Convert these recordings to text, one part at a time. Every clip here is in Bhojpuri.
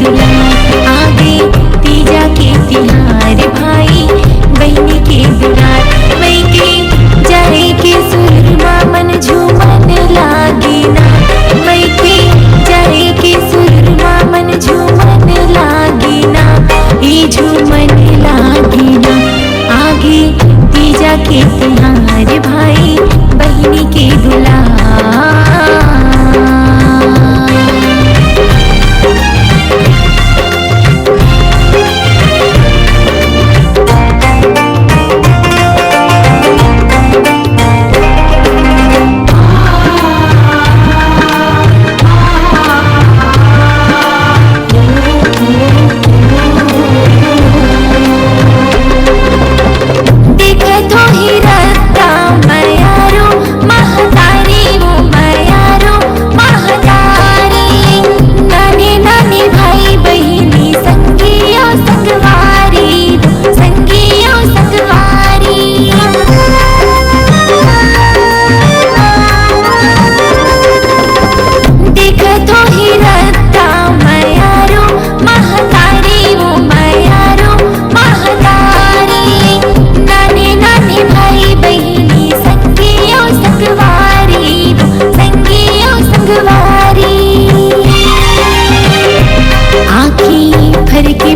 दुलार, आगे तीजा के तिहार भाई बहनी के दुलार। मैके जाए के सुरमा मन झूमन लागी ना, मैके जाए के सुरमा मन झूमन लागी ना, ई झूमन लागी ना। आगे तीजा के तिहार भाई बहनी के दुलार।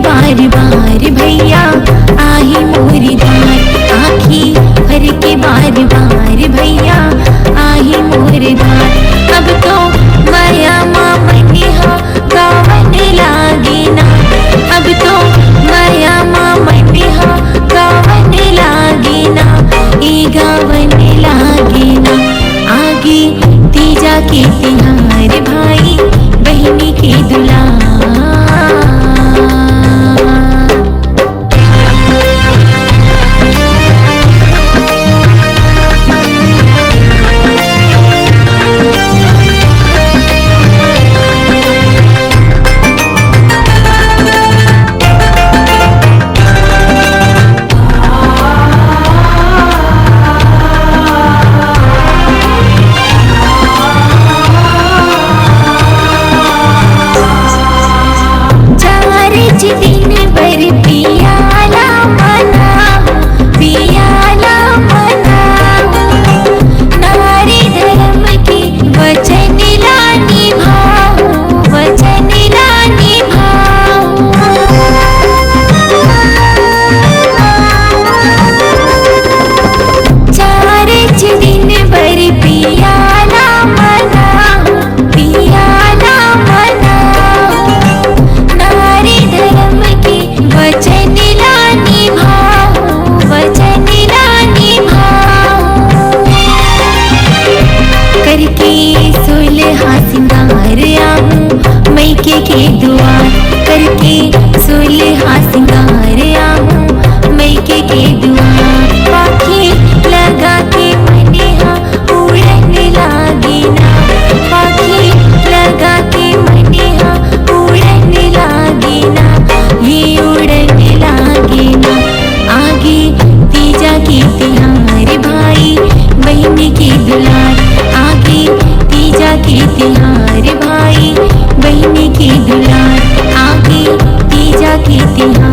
बार बार भैया आही मोरी धार, आखी भर के बार बार भैया आही मोर धार। अब तो माया मामनिहा गावन लागे ना, अब तो माया मामनिहा गावन लागे ना, ई गावन लागे ना। आगे तीजा के तिहार भाई बहनी के दुलार। दिन भर पियाला मनाओ, पियाला मनाओ, नारी धर्म के वचन ला निभाओ, वचन ला निभाओ। चार दिन भर पियाला मनाओ, पियाला मनाओ, नारी धर्म के वचन ला निभाओ, वचन ला निभाओ। करके सुलहा सिंगार आऊं मैके के दुआर, करके सुलहा सिंगार आऊं मैके के दुआर। पाखी लगा के मनेहा उड़न लागी ना, पाखी लगा के मनेहा उड़न लागी ना, ये उड़न लागे ना। आगे तीजा के तिहार भाई बहनी के दुलार, आगे तीजा के तिहार भाई बहनी के दुलार, आगे तीजा के तिहार।